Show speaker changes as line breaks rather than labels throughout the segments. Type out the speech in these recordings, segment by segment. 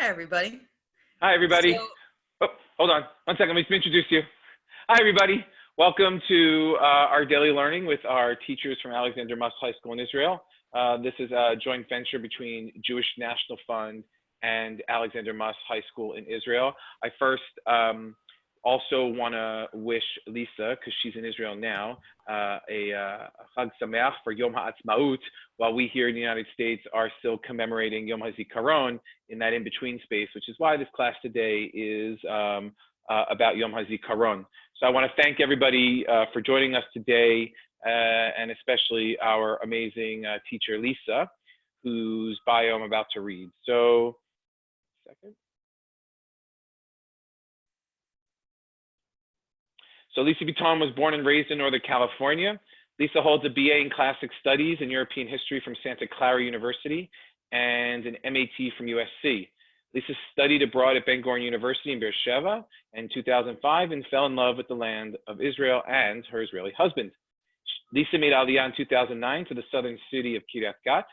Hi, everybody.
Hi, everybody.
So,
Oh, hold on. 1 second. Let me introduce you. Hi, everybody. Welcome to our daily learning with our teachers from Alexander Muss High School in Israel. This is a joint venture between Jewish National Fund and Alexander Muss High School in Israel. I first also want to wish Lisa, because she's in Israel now, a Chag Sameach for Yom HaAtzmaut, while we here in the United States are still commemorating Yom HaZikaron in that in-between space, which is why this class today is about Yom HaZikaron. So I want to thank everybody for joining us today, and especially our amazing teacher, Lisa, whose bio I'm about to read. So, second. So Lisa Biton was born and raised in Northern California. Lisa holds a BA in Classic Studies and European History from Santa Clara University and an MAT from USC. Lisa studied abroad at Ben Gurion University in Beersheba in 2005 and fell in love with the land of Israel and her Israeli husband. Lisa made Aliyah in 2009 to the southern city of Kiryat Gat.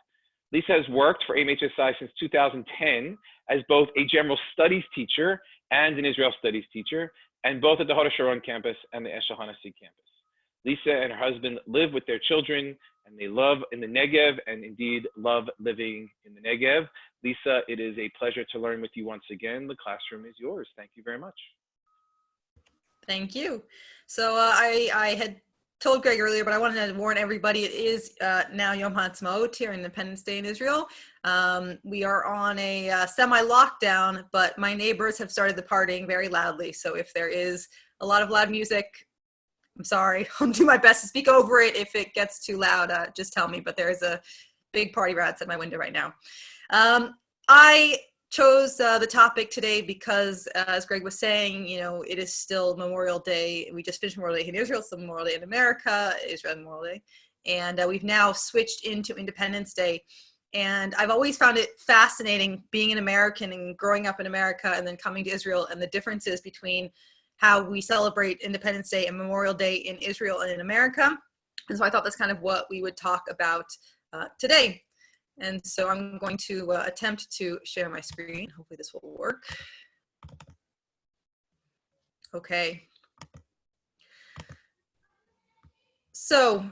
Lisa has worked for AMHSI since 2010 as both a general studies teacher and an Israel studies teacher, and both at the Hod HaSharon campus and the Eshel HaNassi campus. Lisa and her husband live with their children, and they love in the Negev, and indeed love living in the Negev. Lisa, it is a pleasure to learn with you once again. The classroom is yours. Thank you very much.
thank you. So I had told Greg earlier, but I wanted to warn everybody, it is now Yom HaAtzmaut here, Independence Day in Israel. We are on a semi-lockdown, but my neighbors have started the partying very loudly. So if there is a lot of loud music, I'm sorry. I'll do my best to speak over it. If it gets too loud, just tell me. But there's a big party rat outside my window right now. I chose the topic today because, as Greg was saying, you know, it is still Memorial Day. We just finished Memorial Day in Israel. It's Memorial Day in America, Israel Memorial Day. And we've now switched into Independence Day. And I've always found it fascinating being an American and growing up in America and then coming to Israel, and the differences between how we celebrate Independence Day and Memorial Day in Israel and in America. And so I thought that's kind of what we would talk about today. And so I'm going to attempt to share my screen. Hopefully this will work. Okay. So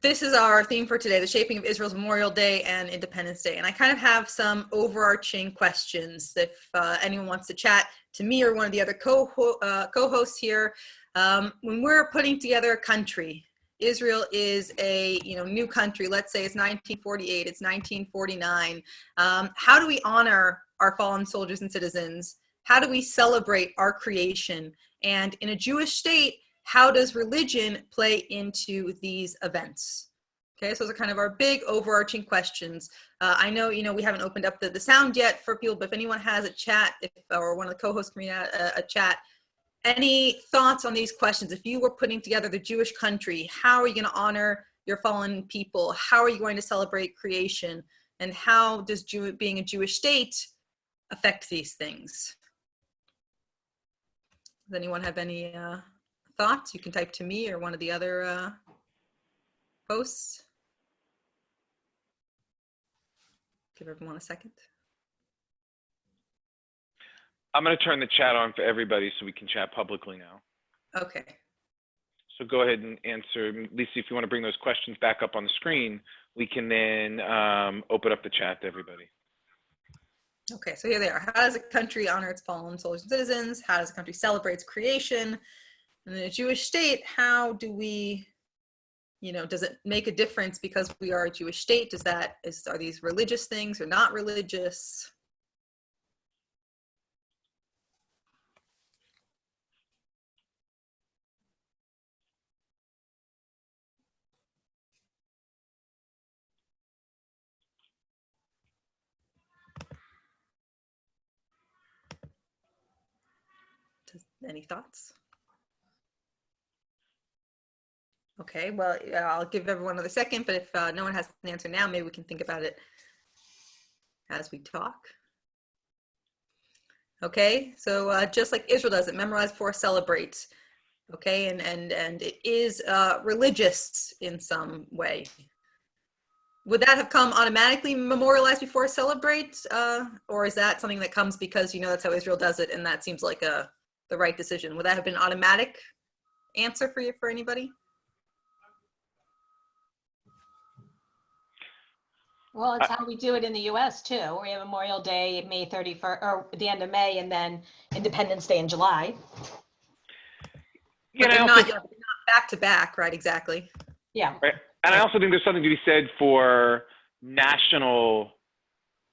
this is our theme for today, the shaping of Israel's Memorial Day and Independence Day. And I kind of have some overarching questions if anyone wants to chat to me or one of the other co-hosts here. When we're putting together a country, Israel is a new country. Let's say it's 1948, it's 1949. How do we honor our fallen soldiers and citizens? How do we celebrate our creation? And in a Jewish state, how does religion play into these events? Okay, so those are kind of our big overarching questions. I know, we haven't opened up the sound yet for people, but if anyone has a chat, or one of the co-hosts can read out a chat, any thoughts on these questions? If you were putting together the Jewish country, how are you going to honor your fallen people? How are you going to celebrate creation? And how does being a Jewish state affect these things? Does anyone have any thoughts? You can type to me or one of the other posts. Give everyone a second.
I'm going to turn the chat on for everybody so we can chat publicly now.
Okay.
So go ahead and answer. Lisa, if you want to bring those questions back up on the screen, we can then open up the chat to everybody.
Okay, so here they are. How does a country honor its fallen soldiers and citizens? How does a country celebrate its creation? And in a Jewish state, how do we, does it make a difference because we are a Jewish state? Are these religious things or not religious? Any thoughts? Okay, well, I'll give everyone another second, but if no one has an answer now, maybe we can think about it as we talk. Okay, so just like Israel does it, memorize before celebrate. Okay, and it is religious in some way. would that have come automatically memorialized before celebrate? Or is that something that comes because, that's how Israel does it and that seems like the right decision? Would that have been an automatic answer for anybody?
Well, it's how we do it in the US too. We have Memorial Day, May 31st, or the end of May, and then Independence Day in July.
But they're not back to back, right? Exactly.
Yeah.
Right. And I also think there's something to be said for national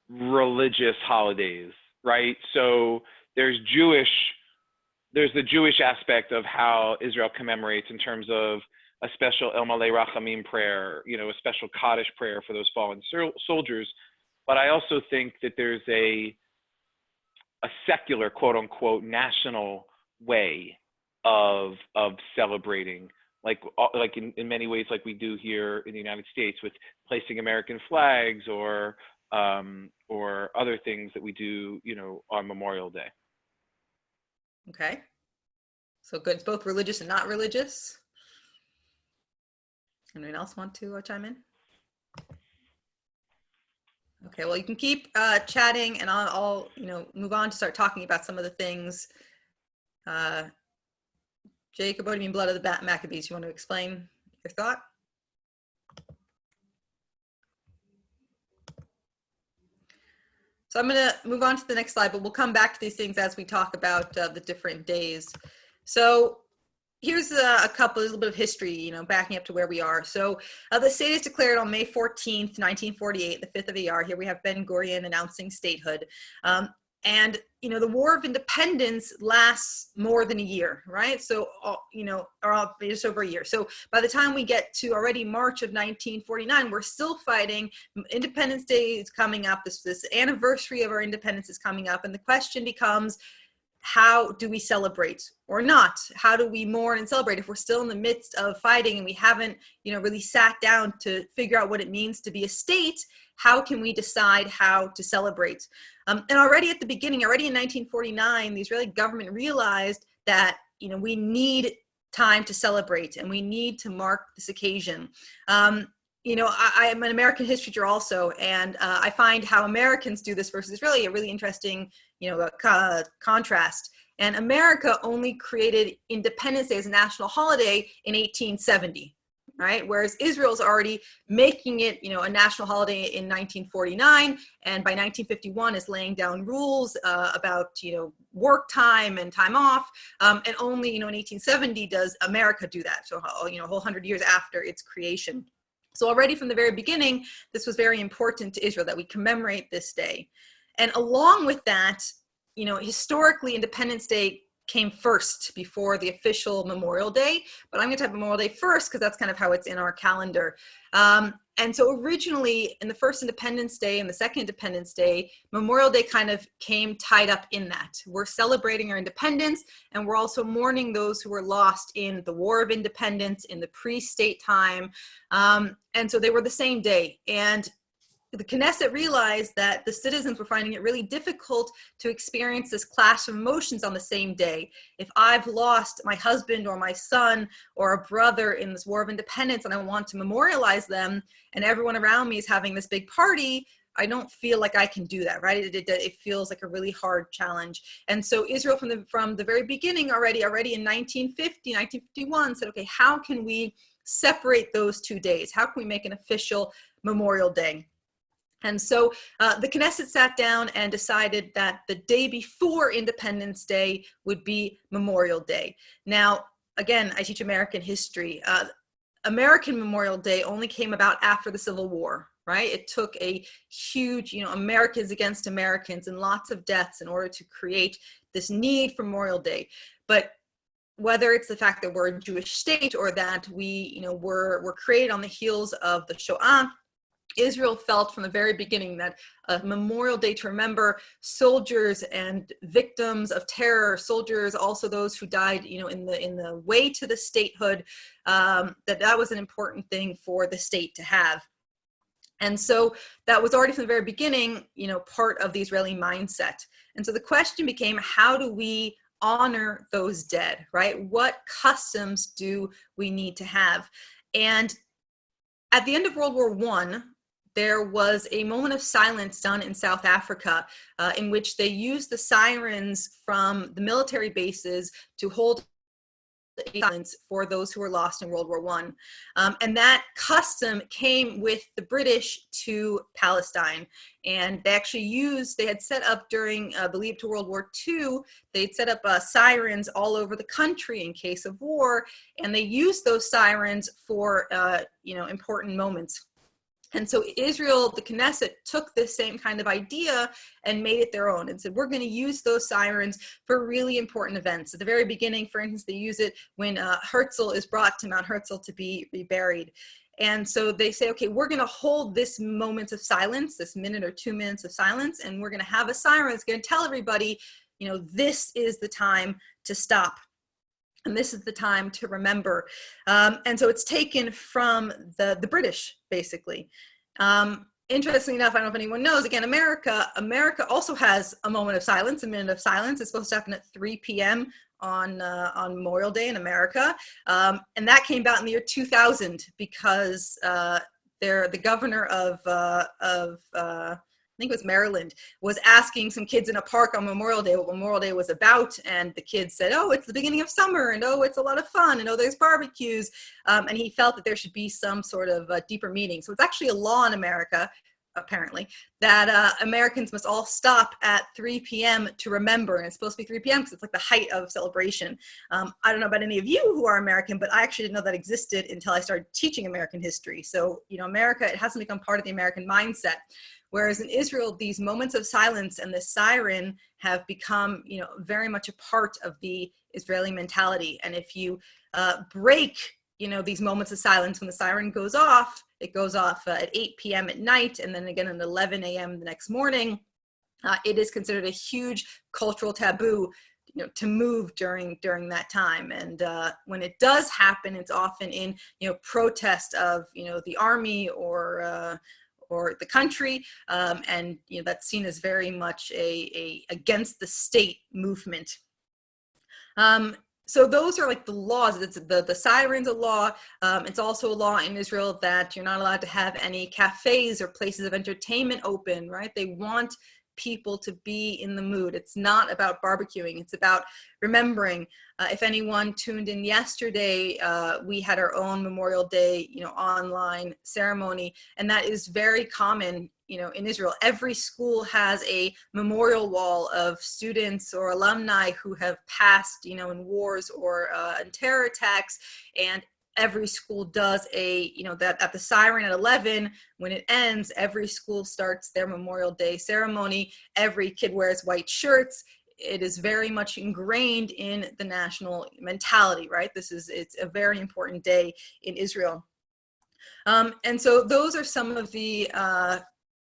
religious holidays, right? So there's the Jewish aspect of how Israel commemorates in terms of a special El Malei Rachamim prayer, a special Kaddish prayer for those fallen soldiers. But I also think that there's a secular, quote unquote, national way of celebrating, like in many ways, like we do here in the United States with placing American flags or other things that we do, on Memorial Day.
Okay. So good. It's both religious and not religious. Anyone else want to chime in? Okay, well, you can keep chatting and I'll move on to start talking about some of the things. Jacob, what do you mean blood of the Maccabees? You want to explain your thought? So I'm going to move on to the next slide, but we'll come back to these things as we talk about the different days. So here's a little bit of history, backing up to where we are. So the state is declared on May 14th, 1948, the 5th of Iyar. Here we have Ben Gurion announcing statehood. And, the War of Independence lasts more than a year, right? So, or just over a year. So by the time we get to already March of 1949, we're still fighting. Independence Day is coming up. This anniversary of our independence is coming up. And the question becomes, how do we celebrate or not? How do we mourn and celebrate if we're still in the midst of fighting and we haven't, really sat down to figure out what it means to be a state? How can we decide how to celebrate? And already at the beginning, already in 1949, the Israeli government realized that, we need time to celebrate and we need to mark this occasion. I'm an American history teacher also, and I find how Americans do this versus Israeli a really interesting, contrast. And America only created Independence Day as a national holiday in 1870, right? Whereas Israel's already making it, a national holiday in 1949, and by 1951 is laying down rules about, work time and time off, and only, in 1870 does America do that. So, a whole 100 years after its creation. So already from the very beginning, this was very important to Israel that we commemorate this day. And along with that, historically Independence Day came first before the official Memorial Day, but I'm going to have Memorial Day first because that's kind of how it's in our calendar. And so originally in the first Independence Day and the second Independence Day, Memorial Day kind of came tied up in that. We're celebrating our independence and we're also mourning those who were lost in the War of Independence, in the pre-state time. And so they were the same day. And the Knesset realized that the citizens were finding it really difficult to experience this clash of emotions on the same day. If I've lost my husband or my son or a brother in this War of Independence and I want to memorialize them and everyone around me is having this big party, I don't feel like I can do that, right? It feels like a really hard challenge. And so Israel from the very beginning already in 1950, 1951 said, okay, how can we separate those 2 days? How can we make an official Memorial Day? And so the Knesset sat down and decided that the day before Independence Day would be Memorial Day. Now, again, I teach American history. American Memorial Day only came about after the Civil War, right? It took a huge, Americans against Americans and lots of deaths in order to create this need for Memorial Day. But whether it's the fact that we're a Jewish state or that we, were created on the heels of the Shoah, Israel felt from the very beginning that a Memorial Day to remember soldiers and victims of terror, soldiers, also those who died, in the way to the statehood, that was an important thing for the state to have. And so that was already from the very beginning, part of the Israeli mindset. And so the question became, how do we honor those dead, right? What customs do we need to have? And at the end of World War I, there was a moment of silence done in South Africa in which they used the sirens from the military bases to hold silence for those who were lost in World War I. And that custom came with the British to Palestine. And they actually they had set up during the lead to World War II, they'd set up sirens all over the country in case of war. And they used those sirens for, important moments. And so Israel, the Knesset, took this same kind of idea and made it their own and said, we're going to use those sirens for really important events. At the very beginning, for instance, they use it when Herzl is brought to Mount Herzl to be reburied. And so they say, okay, we're going to hold this moment of silence, this minute or 2 minutes of silence, and we're going to have a siren that's going to tell everybody, this is the time to stop. And this is the time to remember. And so it's taken from the British, basically. Interestingly enough, I don't know if anyone knows, again, America also has a moment of silence, a minute of silence. It's supposed to happen at 3 p.m. on Memorial Day in America. And that came about in the year 2000 because the governor of I think it was Maryland, was asking some kids in a park on Memorial Day what Memorial Day was about. And the kids said, oh, it's the beginning of summer, and oh, it's a lot of fun, and oh, there's barbecues. And he felt that there should be some sort of deeper meaning. So it's actually a law in America, apparently, that Americans must all stop at 3 p.m. to remember. And it's supposed to be 3 p.m. because it's like the height of celebration. I don't know about any of you who are American, but I actually didn't know that existed until I started teaching American history. So, America, it hasn't become part of the American mindset. Whereas in Israel, these moments of silence and the siren have become, very much a part of the Israeli mentality. And if you break, these moments of silence, when the siren goes off, it goes off at 8 p.m. at night, and then again at 11 a.m. the next morning, it is considered a huge cultural taboo, to move during that time. And when it does happen, it's often in, protest of, the army or the country, and that's seen as very much a against the state movement. So those are like the laws. It's the siren's a law. It's also a law in Israel that you're not allowed to have any cafes or places of entertainment open, right? They want people to be in the mood. It's not about barbecuing. It's about remembering. If anyone tuned in yesterday, we had our own Memorial Day, online ceremony, and that is very common, in Israel. Every school has a memorial wall of students or alumni who have passed, in wars or in terror attacks, and every school does that at the siren at 11, when it ends, every school starts their Memorial Day ceremony. Every kid wears white shirts. It is very much ingrained in the national mentality, right? It's a very important day in Israel. And so those are some of the,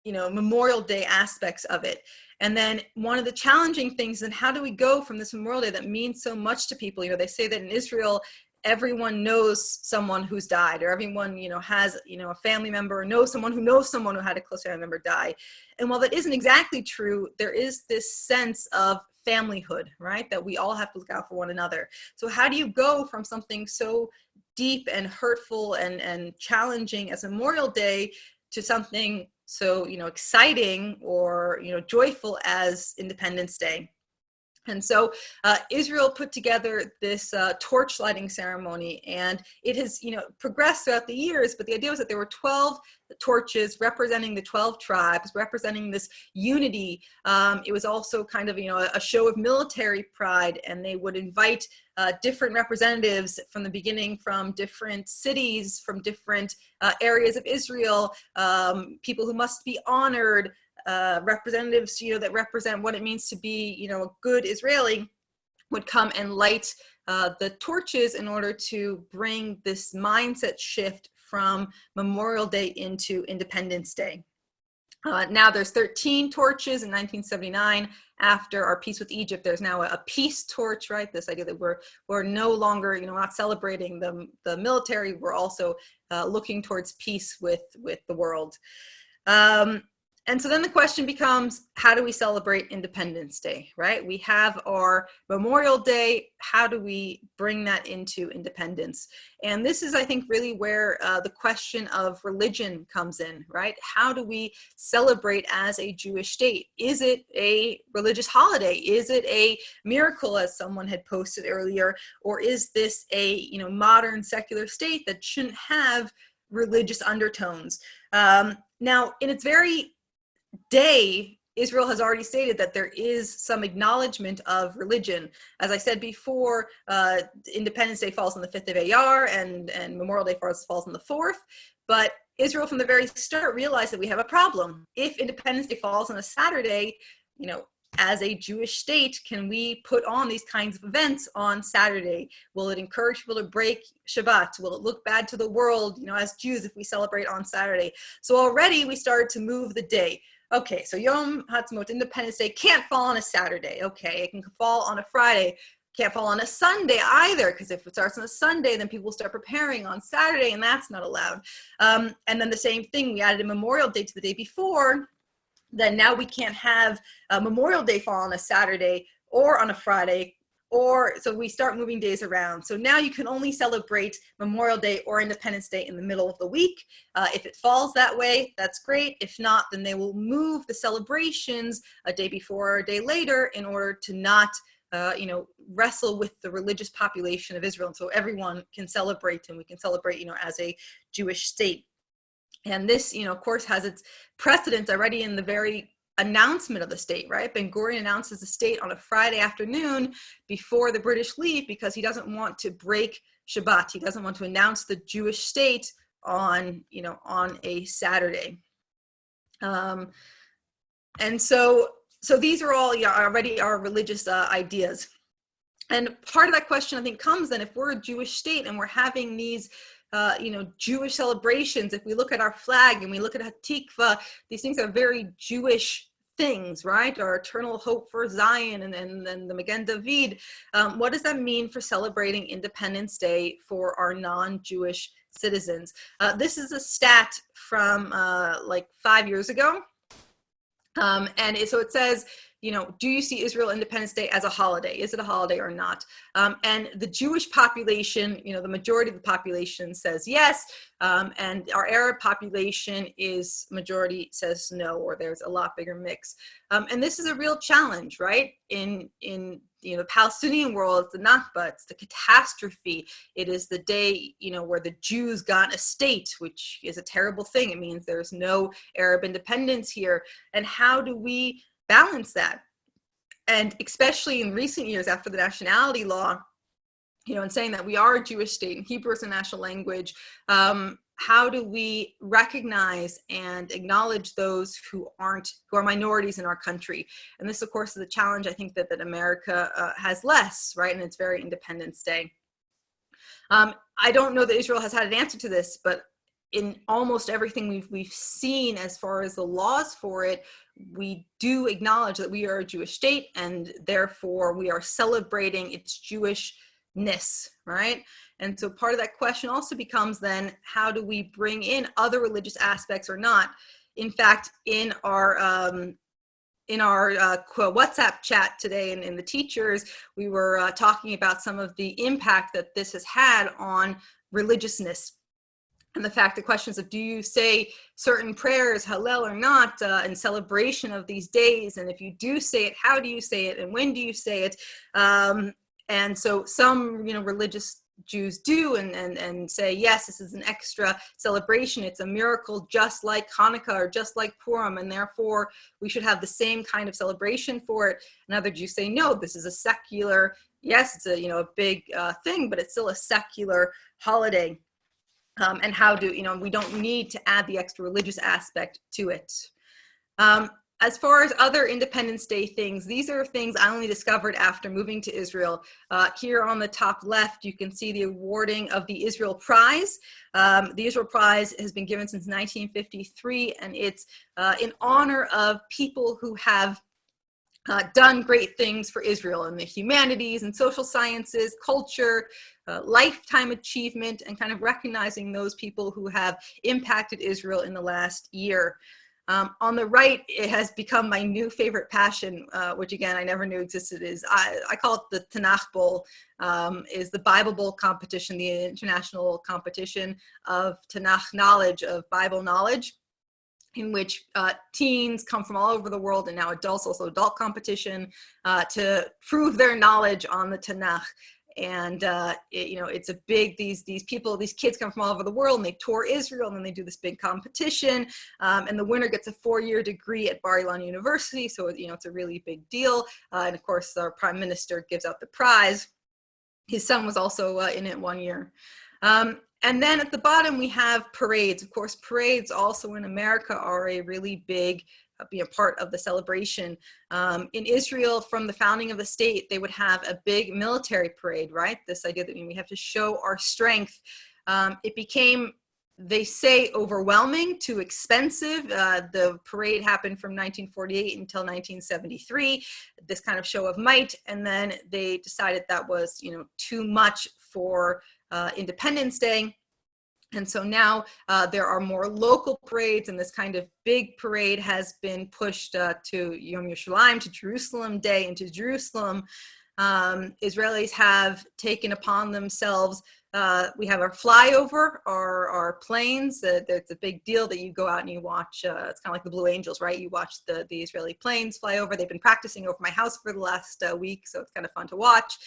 Memorial Day aspects of it. And then one of the challenging things is, how do we go from this Memorial Day that means so much to people? They say that in Israel, everyone knows someone who's died, or everyone, has, a family member, or knows someone who had a close family member die. And while that isn't exactly true, there is this sense of familyhood, right? That we all have to look out for one another. So how do you go from something so deep and hurtful and challenging as Memorial Day to something so, exciting or, joyful as Independence Day? And so Israel put together this torch lighting ceremony, and it has, progressed throughout the years. But the idea was that there were 12 torches representing the 12 tribes, representing this unity. It was also kind of, a show of military pride, and they would invite different representatives from the beginning, from different cities, from different areas of Israel, people who must be honored. Representatives, that represent what it means to be, a good Israeli, would come and light the torches in order to bring this mindset shift from Memorial Day into Independence Day. Now there's 13 torches in 1979. After our peace with Egypt, there's now a peace torch, right? This idea that we're no longer, not celebrating the military. We're also looking towards peace with the world. And so then the question becomes, how do we celebrate Independence Day, right? We have our Memorial Day. How do we bring that into independence? And this is, I think, really where the question of religion comes in, right? How do we celebrate as a Jewish state? Is it a religious holiday? Is it a miracle, as someone had posted earlier? Or is this a, modern secular state that shouldn't have religious undertones? Now, in its very day, Israel has already stated that there is some acknowledgement of religion. As I said before, Independence Day falls on the 5th of Iyar and Memorial Day falls on the 4th. But Israel from the very start realized that we have a problem. If Independence Day falls on a Saturday, as a Jewish state, can we put on these kinds of events on Saturday? Will it encourage people to break Shabbat? Will it look bad to the world, as Jews, if we celebrate on Saturday? So already we started to move the day. Okay, so Yom Ha'atzmaut, Independence Day, can't fall on a Saturday. Okay, it can fall on a Friday. Can't fall on a Sunday either, because if it starts on a Sunday, then people start preparing on Saturday, and that's not allowed. And then the same thing, we added a Memorial Day to the day before. Then now we can't have Memorial Day fall on a Saturday or on a Friday, so we start moving days around. So now you can only celebrate Memorial Day or Independence Day in the middle of the week. If it falls that way, that's great. If not, then they will move the celebrations a day before or a day later in order to not wrestle with the religious population of Israel. And so everyone can celebrate, and we can celebrate, as a Jewish state. And this, of course, has its precedence already in the very announcement of the state, right? Ben Gurion announces the state on a Friday afternoon before the British leave because he doesn't want to break Shabbat. He doesn't want to announce the Jewish state on a Saturday. And so these are all already our religious ideas. And part of that question, I think, comes then if we're a Jewish state and we're having these Jewish celebrations. If we look at our flag and we look at Hatikva, these things are very Jewish things, right? Our eternal hope for Zion and then the Magen David. What does that mean for celebrating Independence Day for our non-Jewish citizens? This is a stat from like 5 years ago. So it says, do you see Israel Independence Day as a holiday? Is it a holiday or not? And the Jewish population, the majority of the population says yes. And our Arab population majority says no, or there's a lot bigger mix. And this is a real challenge, right? In the Palestinian world, it's the Nakba, it's the catastrophe. It is the day, where the Jews got a state, which is a terrible thing. It means there's no Arab independence here. And how do we balance that? And especially in recent years after the nationality law, and saying that we are a Jewish state and Hebrew is a national language, how do we recognize and acknowledge those who are minorities in our country? And this, of course, is a challenge I think that America has less, right? And it's very Independence Day. I don't know that Israel has had an answer to this, but in almost everything we've seen as far as the laws for it, we do acknowledge that we are a Jewish state, and therefore we are celebrating its Jewishness, right? And so part of that question also becomes then, how do we bring in other religious aspects or not? In fact, in our WhatsApp chat today and in the teachers, we were talking about some of the impact that this has had on religiousness. And the questions of, do you say certain prayers, Hallel or not, in celebration of these days? And if you do say it, how do you say it? And when do you say it? And so some, religious Jews do and say, yes, this is an extra celebration. It's a miracle just like Hanukkah or just like Purim, and therefore we should have the same kind of celebration for it. And other Jews say, no, this is a secular, yes, it's a big thing, but it's still a secular holiday. And how do, we don't need to add the extra religious aspect to it. As far as other Independence Day things, these are things I only discovered after moving to Israel. Here on the top left, you can see the awarding of the Israel Prize. The Israel Prize has been given since 1953, and it's in honor of people who have done great things for Israel in the humanities and social sciences, culture, lifetime achievement, and kind of recognizing those people who have impacted Israel in the last year. On the right, it has become my new favorite passion, which again, I never knew existed, is I call it the Tanakh Bowl, is the Bible Bowl competition, the international competition of Tanakh knowledge, of Bible knowledge, in which teens come from all over the world, and now adults, also adult competition, to prove their knowledge on the Tanakh. And it's a big, these kids come from all over the world, and they tour Israel, and then they do this big competition, and the winner gets a 4-year degree at Bar Ilan University. So it's a really big deal. And of course, our prime minister gives out the prize. His son was also in it 1 year. And then at the bottom, we have parades. Of course, parades also in America are a really big be a part of the celebration. In Israel, from the founding of the state, they would have a big military parade, right? This idea that we have to show our strength. It became, they say, overwhelming, too expensive. The parade happened from 1948 until 1973, this kind of show of might. And then they decided that was, too much for Independence Day. And so now there are more local parades, and this kind of big parade has been pushed to Yom Yerushalayim, to Jerusalem Day, and to Jerusalem. Israelis have taken upon themselves, we have our flyover, our planes. It's a big deal that you go out and you watch, it's kind of like the Blue Angels, right? You watch the Israeli planes fly over. They've been practicing over my house for the last week, so it's kind of fun to watch.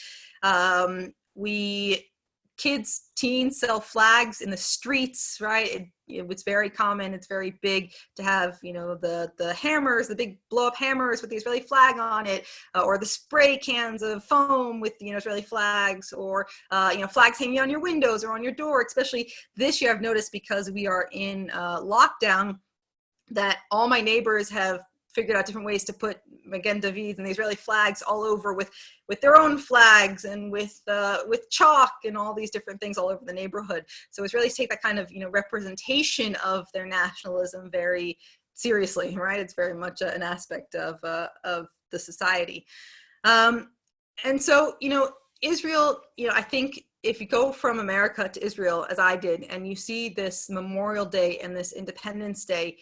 Kids, teens sell flags in the streets, right? It's very common. It's very big to have, the hammers, the big blow-up hammers with the Israeli flag on it, or the spray cans of foam with, Israeli flags, or, flags hanging on your windows or on your door. Especially this year, I've noticed, because we are in lockdown, that all my neighbors have figured out different ways to put Magen David and the Israeli flags all over with their own flags, and with chalk and all these different things all over the neighborhood. So Israelis take that kind of representation of their nationalism very seriously, right? It's very much an aspect of the society. And so Israel, I think if you go from America to Israel, as I did, and you see this Memorial Day and this Independence Day,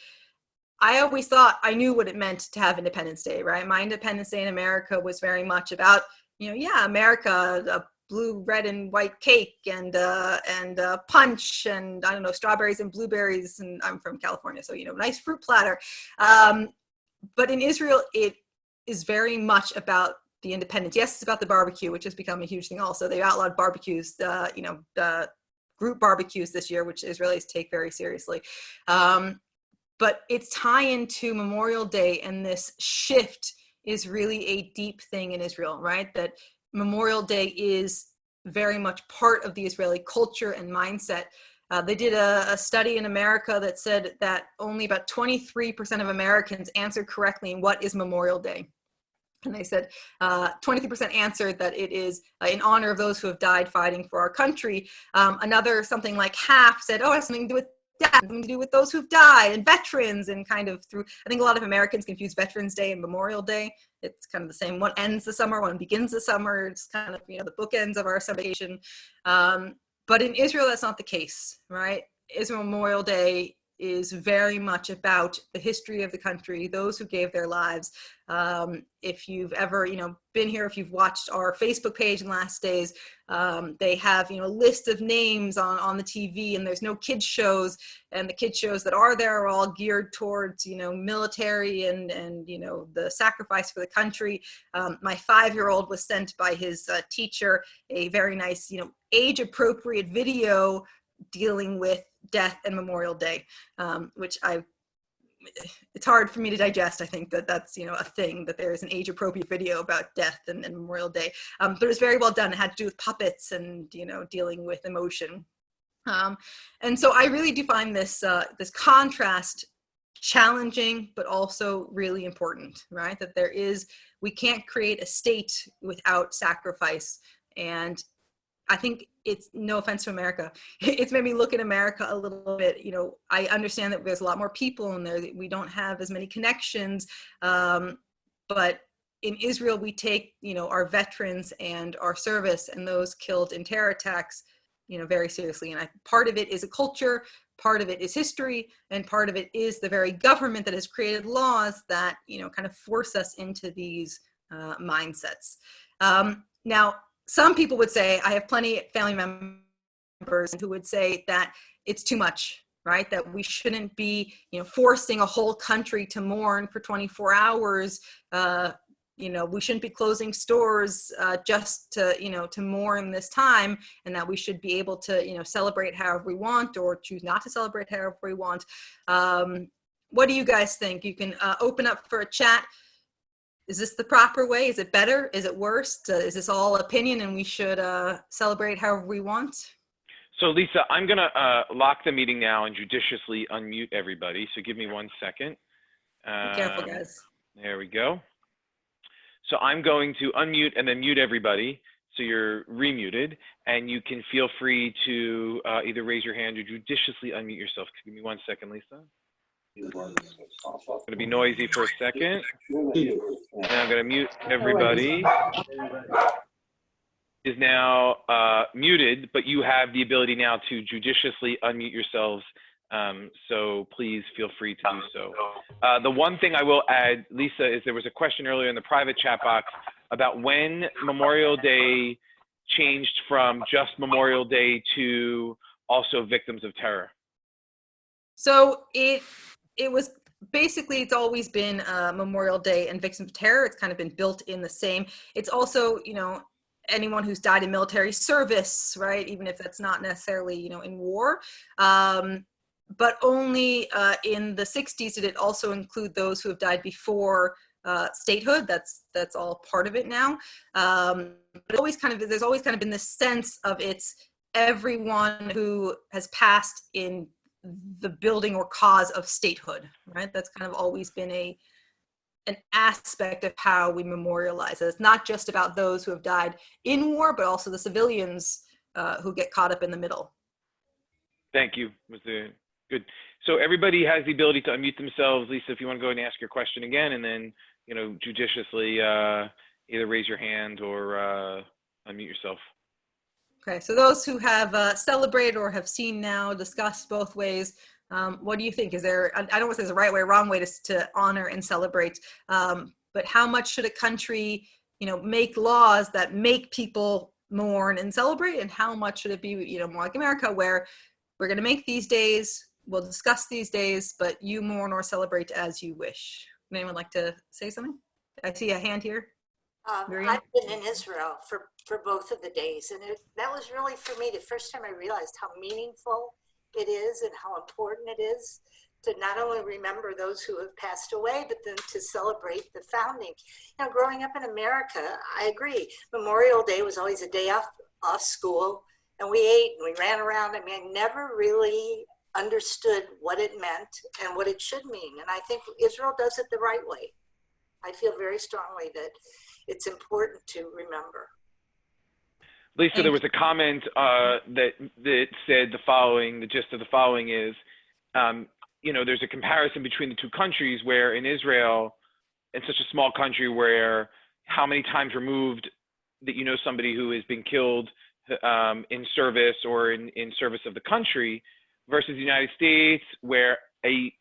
I always thought I knew what it meant to have Independence Day, right? My Independence Day in America was very much about, America, a blue, red, and white cake, and punch, and I don't know, strawberries and blueberries, and I'm from California, so nice fruit platter. But in Israel, it is very much about the independence. Yes, it's about the barbecue, which has become a huge thing. Also, they outlawed barbecues, group barbecues this year, which Israelis take very seriously. But its tie-in to Memorial Day and this shift is really a deep thing in Israel, right? That Memorial Day is very much part of the Israeli culture and mindset. They did a study in America that said that only about 23% of Americans answered correctly in what is Memorial Day. And they said 23% answered that it is in honor of those who have died fighting for our country. Another, something like half, said, it has something to do with death, something to do with those who've died and veterans, and kind of through, I think a lot of Americans confuse Veterans Day and Memorial Day. It's kind of the same. One ends the summer, one begins the summer. It's kind of, the bookends of our celebration. But in Israel, that's not the case, right? Israel Memorial Day is very much about the history of the country, those who gave their lives. If you've ever, been here, if you've watched our Facebook page in the last days, they have, a list of names on the TV, and there's no kids shows, and the kids shows that are there are all geared towards, military and the sacrifice for the country. My 5-year-old was sent by his teacher a very nice, age-appropriate video dealing with death and Memorial Day, which it's hard for me to digest. I think that's a thing, that there is an age-appropriate video about death and Memorial Day, but it was very well done. It had to do with puppets and dealing with emotion, and so I really do find this contrast challenging, but also really important, right? That we can't create a state without sacrifice. And I think it's, no offense to America, it's made me look at America a little bit. I understand that there's a lot more people in there, that we don't have as many connections. But in Israel, we take, our veterans and our service and those killed in terror attacks very seriously. And part of it is a culture, part of it is history, and part of it is the very government that has created laws that, kind of force us into these mindsets. Now, some people would say, I have plenty of family members who would say that it's too much, right? That we shouldn't be, forcing a whole country to mourn for 24 hours. We shouldn't be closing stores just to mourn this time, and that we should be able to, celebrate however we want or choose not to celebrate however we want. What do you guys think? You can open up for a chat. Is this the proper way? Is it better? Is it worse? Is this all opinion and we should celebrate however we want?
So Lisa, I'm going to lock the meeting now and judiciously unmute everybody. So give me 1 second.
Be careful, guys.
There we go. So I'm going to unmute and then mute everybody. So you're remuted, and you can feel free to either raise your hand or judiciously unmute yourself. Give me 1 second, Lisa. It's going to be noisy for a second. And I'm going to mute everybody. Is now muted, but you have the ability now to judiciously unmute yourselves. So please feel free to do so. The one thing I will add, Lisa, is there was a question earlier in the private chat box about when Memorial Day changed from just Memorial Day to also victims of terror.
So it was basically, it's always been Memorial Day and victims of terror. It's kind of been built in the same. It's also, anyone who's died in military service, right? Even if that's not necessarily, in war. But only in the 60s did it also include those who have died before statehood. That's all part of it now. But there's always kind of been this sense of it's everyone who has passed in the building or cause of statehood, right? That's kind of always been an aspect of how we memorialize it. It's not just about those who have died in war, but also the civilians who get caught up in the middle.
Thank you. Good. So everybody has the ability to unmute themselves. Lisa, if you want to go ahead and ask your question again, and then, judiciously either raise your hand or unmute yourself.
Okay, so those who have celebrated or have seen now, discussed both ways, what do you think? Is there, I don't know if there's a right way or wrong way to honor and celebrate, but how much should a country, make laws that make people mourn and celebrate? And how much should it be, more like America, where we're going to make these days, we'll discuss these days, but you mourn or celebrate as you wish? Would anyone like to say something? I see a hand here.
I've been in Israel for both of the days, and that was really, for me, the first time I realized how meaningful it is and how important it is to not only remember those who have passed away, but then to celebrate the founding. Growing up in America, I agree, Memorial Day was always a day off school, and we ate and we ran around. I never really understood what it meant and what it should mean, and I think Israel does it the right way. I feel very strongly that it's important to remember.
Lisa, there was a comment that said the following, the gist of the following is, there's a comparison between the two countries where in Israel, in such a small country where how many times removed that somebody who has been killed in service or in service of the country versus the United States where I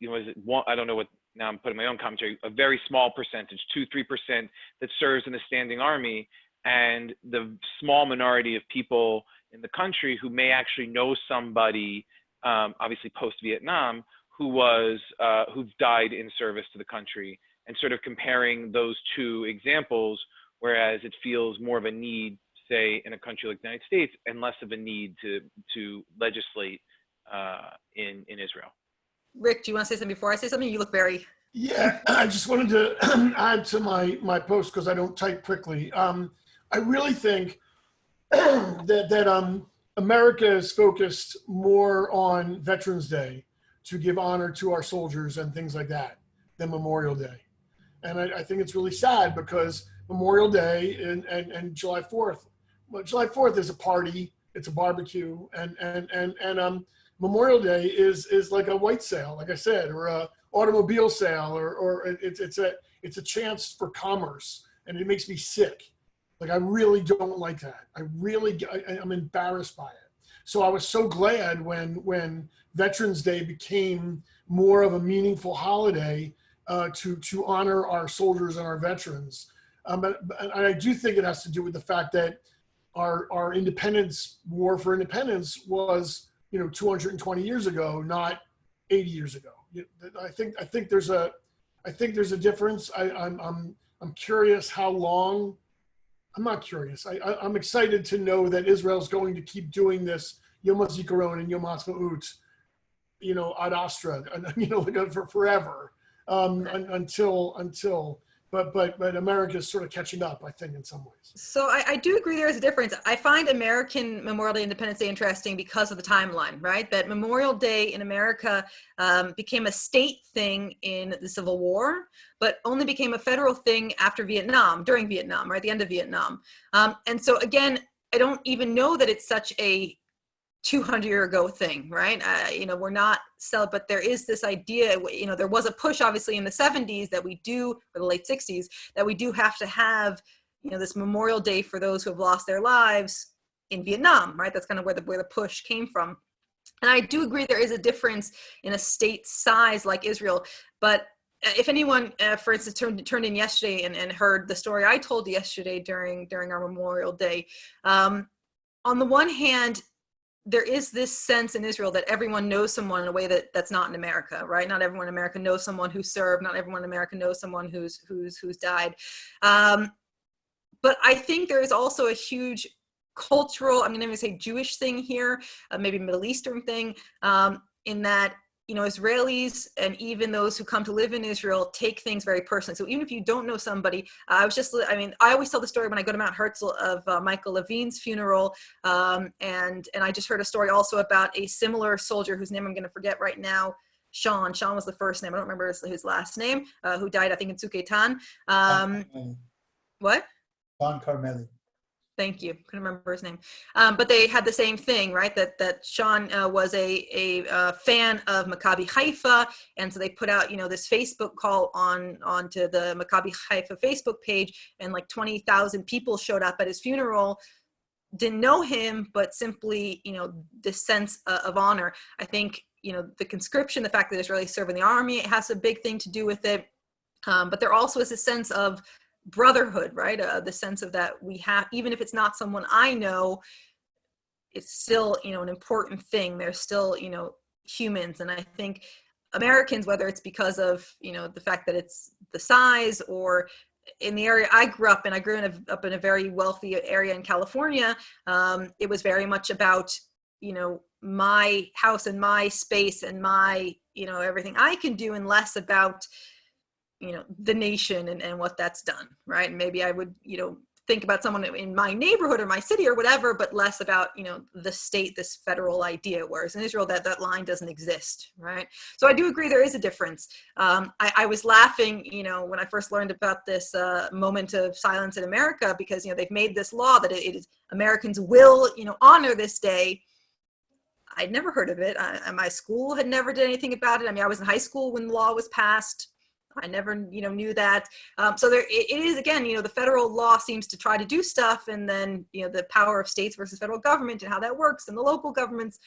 don't know what, now I'm putting my own commentary, a very small percentage, 2-3% that serves in the standing army, and the small minority of people in the country who may actually know somebody, obviously post-Vietnam, who died in service to the country, and sort of comparing those two examples, whereas it feels more of a need, say, in a country like the United States, and less of a need to legislate in Israel.
Rick, do you want to say something before I say something? You look very...
Yeah, I just wanted to add to my post because I don't type quickly. I really think that America is focused more on Veterans Day to give honor to our soldiers and things like that than Memorial Day. And I think it's really sad because Memorial Day and July 4th, well, July 4th is a party, it's a barbecue, and Memorial Day is like a white sale, like I said, or a automobile sale, or it's a chance for commerce, and it makes me sick. Like, I really don't like that. I'm embarrassed by it. So I was so glad when Veterans Day became more of a meaningful holiday to honor our soldiers and our veterans. But I do think it has to do with the fact that our independence, war for independence, was 220 years ago, not 80 years ago. I think there's a difference. I'm curious how long. I'm not curious. I'm excited to know that Israel's going to keep doing this Yom HaZikaron and Yom HaAtzmaut, ad astra, like for forever, until. But America's sort of catching up, I think, in some ways.
So I do agree there is a difference. I find American Memorial Day, Independence Day interesting because of the timeline, right? That Memorial Day in America became a state thing in the Civil War, but only became a federal thing after Vietnam, during Vietnam, right? The end of Vietnam. And so again, I don't even know that it's such a 200-year ago thing, right? We're not but there is this idea, there was a push obviously in the 70s that we do, or the late 60s, that we do have to have, this Memorial Day for those who have lost their lives in Vietnam, right? That's kind of where the push came from. And I do agree there is a difference in a state size like Israel, but if anyone, for instance, turned in yesterday and heard the story I told yesterday during our Memorial Day, on the one hand, there is this sense in Israel that everyone knows someone in a way that's not in America, right? Not everyone in America knows someone who served. Not everyone in America knows someone who's died. But I think there is also a huge cultural, I'm going to even say Jewish thing here, maybe Middle Eastern thing, in that, Israelis and even those who come to live in Israel take things very personally. So even if you don't know somebody, I always tell the story when I go to Mount Herzl of Michael Levine's funeral. And I just heard a story also about a similar soldier whose name I'm going to forget right now. Sean was the first name. I don't remember his last name, who died, I think, in Suketan. What?
Sean Carmelli.
Thank you. Couldn't remember his name. But they had the same thing, right? That Sean was a fan of Maccabi Haifa. And so they put out, this Facebook call onto the Maccabi Haifa Facebook page, and like 20,000 people showed up at his funeral, didn't know him, but simply, this sense of honor. I think, the conscription, the fact that Israelis serve in the army, it has a big thing to do with it. But there also is a sense of brotherhood, right? The sense of that we have, even if it's not someone I know, it's still, an important thing. They're still, humans. And I think Americans, whether it's because of, the fact that it's the size, or in the area I grew up in, up in a very wealthy area in California. It was very much about, my house and my space and my, everything I can do, and less about, the nation and what that's done, right? And maybe I would, think about someone in my neighborhood or my city or whatever, but less about, the state, this federal idea, whereas in Israel, that line doesn't exist, right? So I do agree there is a difference. I was laughing, when I first learned about this moment of silence in America, because, they've made this law that it is Americans will, honor this day. I'd never heard of it. My school had never did anything about it. I mean, I was in high school when the law was passed. I never, knew that. So it is, again, the federal law seems to try to do stuff, and then, the power of states versus federal government and how that works, and the local governments,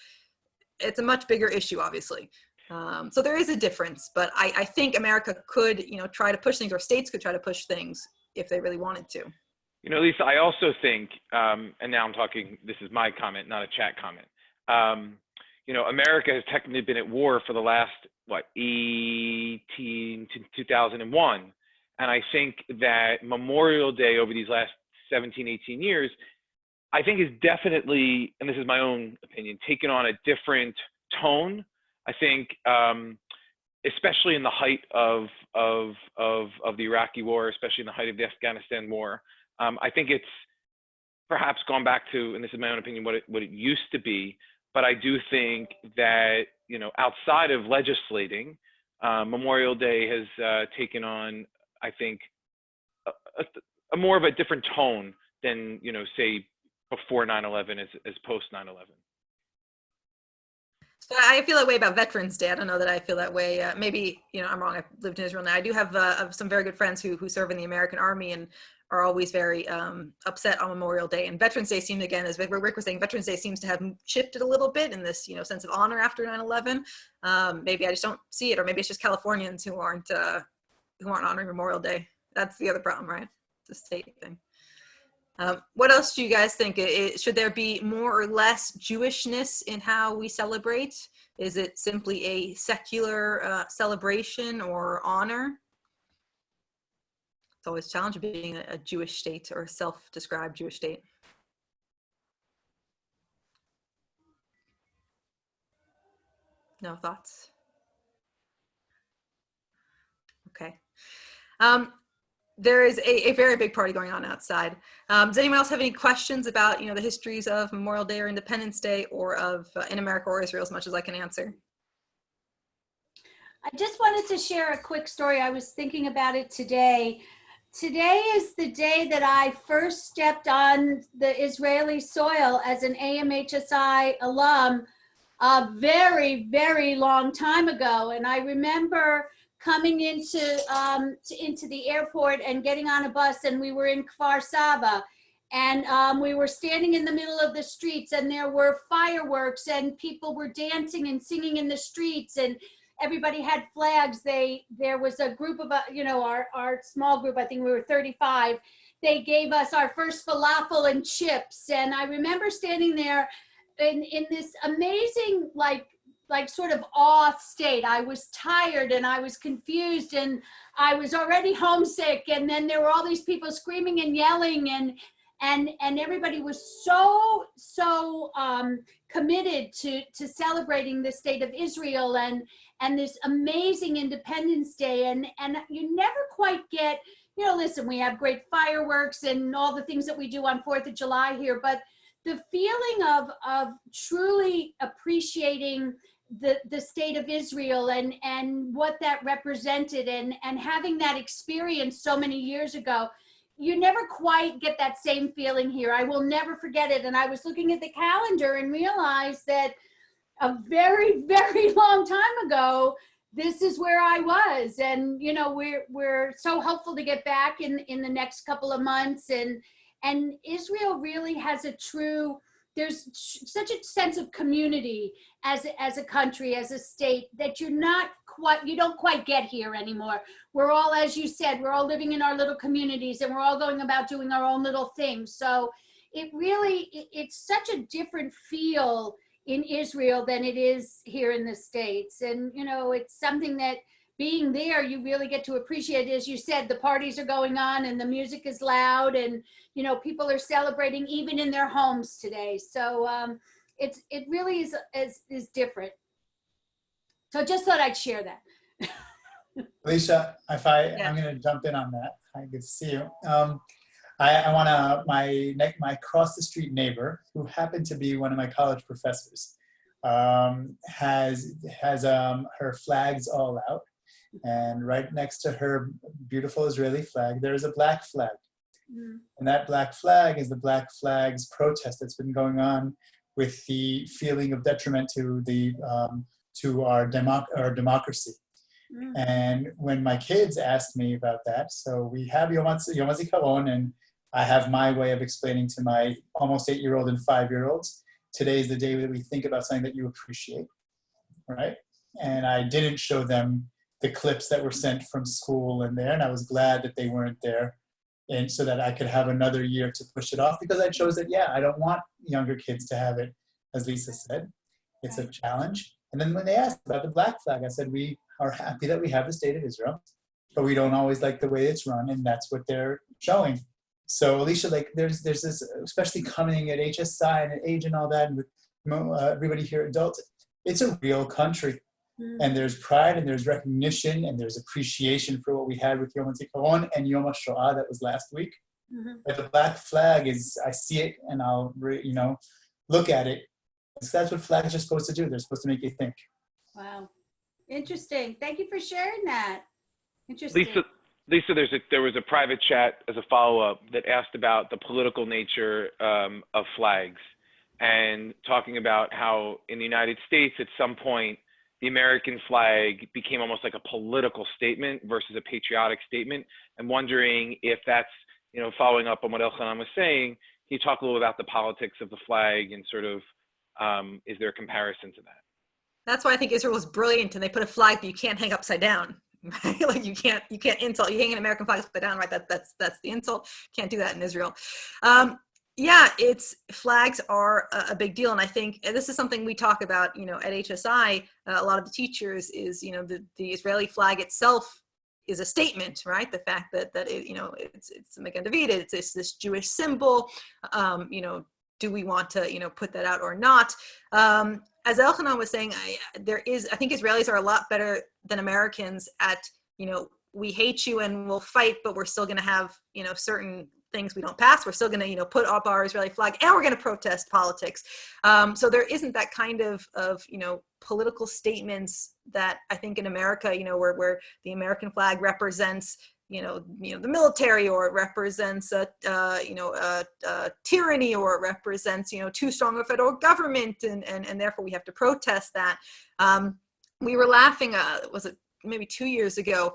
it's a much bigger issue, obviously. So there is a difference, but I think America could, try to push things, or states could try to push things if they really wanted to.
Lisa, I also think, and now I'm talking, this is my comment, not a chat comment. America has technically been at war for the last, 2001. And I think that Memorial Day over these last 17, 18 years, I think is definitely, and this is my own opinion, taken on a different tone. I think, especially in the height of the Iraqi war, especially in the height of the Afghanistan war, I think it's perhaps gone back to, and this is my own opinion, what it used to be. But I do think that, outside of legislating, Memorial Day has taken on, I think, a more of a different tone than, say, before 9/11 as post 9/11.
So I feel that way about Veterans Day. I don't know that I feel that way. Maybe, I'm wrong. I've lived in Israel now. I do have some very good friends who serve in the American Army, and are always very upset on Memorial Day. And Veterans Day seemed, again, as Rick was saying, Veterans Day seems to have shifted a little bit in this, sense of honor after 9/11. Maybe I just don't see it, or maybe it's just Californians who aren't honoring Memorial Day. That's the other problem, right? It's a state thing. What else do you guys think? Should there be more or less Jewishness in how we celebrate? Is it simply a secular celebration or honor? It's always challenging being a Jewish state or a self-described Jewish state. No thoughts? Okay. There is a very big party going on outside. Does anyone else have any questions about, the histories of Memorial Day or Independence Day, or of in America or Israel, as much as I can answer?
I just wanted to share a quick story. I was thinking about it today. Today is the day that I first stepped on the Israeli soil as an AMHSI alum a very, very long time ago. And I remember coming into the airport and getting on a bus, and we were in Kfar Saba. And we were standing in the middle of the streets, and there were fireworks, and people were dancing and singing in the streets, and everybody had flags. There was a group of, our small group, I think we were 35. They gave us our first falafel and chips. And I remember standing there in this amazing, like sort of awe state. I was tired and I was confused and I was already homesick. And then there were all these people screaming and yelling, and everybody was so committed to celebrating the state of Israel and this amazing Independence Day. And you never quite get, listen, we have great fireworks and all the things that we do on 4th of July here, but the feeling of truly appreciating the state of Israel and what that represented and having that experience so many years ago, you never quite get that same feeling here. I will never forget it. And I was looking at the calendar and realized that a very, very long time ago, this is where I was. And, we're so hopeful to get back in the next couple of months. And Israel really has there's such a sense of community as a country, as a state, that you don't quite get here anymore. We're all, as you said, we're all living in our little communities, and we're all going about doing our own little things. So it's such a different feel in Israel than it is here in the States. And, it's something that being there, you really get to appreciate. As you said, the parties are going on and the music is loud, and, people are celebrating even in their homes today. So it really is different. So just thought I'd share that.
Alicia, I'm going to jump in on that. Hi, good to see you. I want to, my cross the street neighbor, who happened to be one of my college professors, has her flags all out, and right next to her beautiful Israeli flag, there is a black flag. And that black flag is the Black Flags protest that's been going on with the feeling of detriment to our democracy. And when my kids asked me about that, so we have Yom HaZikaron, and I have my way of explaining to my almost 8-year-old and 5-year-olds, today is the day that we think about something that you appreciate, right? And I didn't show them the clips that were sent from school and there, and I was glad that they weren't there, and so that I could have another year to push it off, because I chose that, I don't want younger kids to have it, as Lisa said. It's a challenge. And then when they asked about the black flag, I said, we are happy that we have the state of Israel, but we don't always like the way it's run, and that's what they're showing. So Alicia, there's this, especially coming at HSI and at age and all that, and with everybody here, adults, it's a real country. And there's pride, and there's recognition, and there's appreciation for what we had with Yom HaZikaron and Yom HaShoah that was last week. But the black flag is, I see it, and I'll, look at it. So that's what flags are supposed to do. They're supposed to make you think.
Wow. Interesting. Thank you for sharing that. Interesting.
Lisa, there was a private chat as a follow-up that asked about the political nature of flags, and talking about how in the United States at some point the American flag became almost like a political statement versus a patriotic statement, and wondering if that's following up on what Elchanan was saying, can you talk a little about the politics of the flag and sort of, is there a comparison to that?
That's why I think Israel was brilliant, and they put a flag that you can't hang upside down. Right? Like you can't insult. You hang an American flag upside down, right? That's the insult. Can't do that in Israel. Yeah, flags are a big deal, and I think this is something we talk about, at HSI. A lot of the teachers is, the Israeli flag itself is a statement, right? The fact that it's Magen David, it's this Jewish symbol. Do we want to put that out or not? As Elchanan was saying, I think Israelis are a lot better than Americans at, we hate you and we'll fight, but we're still going to have, certain things we don't pass. We're still going to, put up our Israeli flag, and we're going to protest politics. So there isn't that kind of political statements that I think in America, where the American flag represents, the military, or it represents tyranny, or it represents, too strong a federal government, and therefore we have to protest that. We were laughing, was it maybe 2 years ago?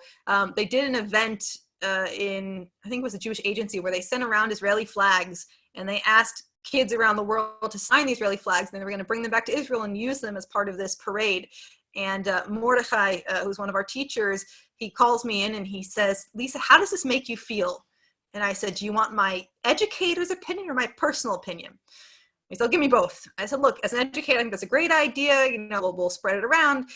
They did an event in, I think it was a Jewish agency, where they sent around Israeli flags, and they asked kids around the world to sign the Israeli flags, and they were going to bring them back to Israel and use them as part of this parade. And Mordechai, who's one of our teachers, he calls me in and he says, Lisa, how does this make you feel? And I said, do you want my educator's opinion or my personal opinion? He said, give me both. I said, look, as an educator, I think that's a great idea. We'll spread it around.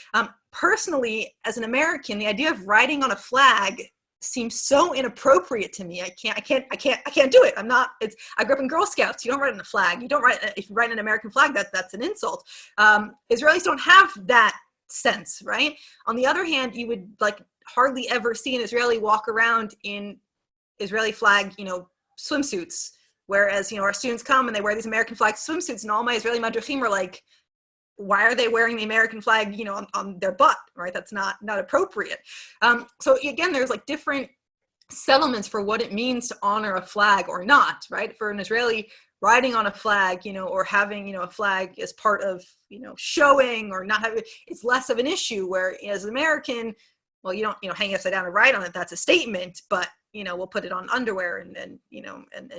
Personally, as an American, the idea of writing on a flag seems so inappropriate to me. I can't do it. I grew up in Girl Scouts. You don't write on a flag. You don't write, if you write an American flag, that's an insult. Israelis don't have that sense, right? On the other hand, you would hardly ever see an Israeli walk around in Israeli flag, swimsuits. Whereas, our students come and they wear these American flag swimsuits, and all my Israeli madrichim are like, why are they wearing the American flag, on their butt, right? That's not appropriate. So again, there's different settlements for what it means to honor a flag or not, right? For an Israeli, riding on a flag, or having, a flag as part of, showing or not having, it's less of an issue. Where as an American, well, you don't, hang upside down and ride on it. That's a statement, but, we'll put it on underwear and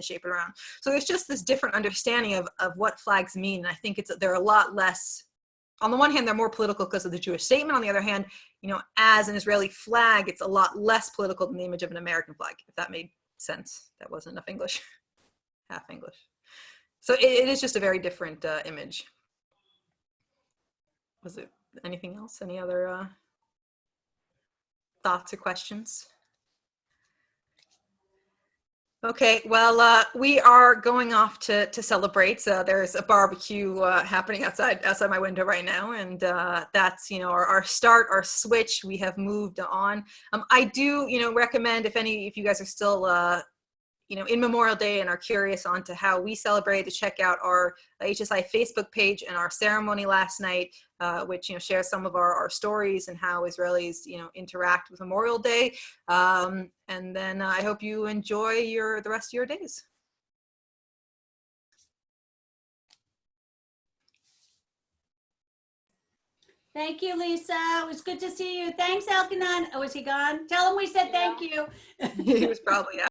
shape it around. So there's just this different understanding of what flags mean. And I think they're a lot less, on the one hand, they're more political because of the Jewish statement. On the other hand, as an Israeli flag, it's a lot less political than the image of an American flag, if that made sense. That wasn't enough English, half English. So it is just a very different image. Was it anything else? Any other thoughts or questions? Okay, well, we are going off to celebrate. So there's a barbecue happening outside my window right now, and that's our start, our switch. We have moved on. I do recommend, if you guys are still in Memorial Day and are curious on to how we celebrate, to check out our HSI Facebook page and our ceremony last night, which shares some of our stories and how Israelis interact with Memorial Day. And then I hope you enjoy the rest of your days.
Thank you, Lisa. It was good to see you. Thanks, Elchanan. Oh, is he gone? Tell him we said thank you.
He was probably out.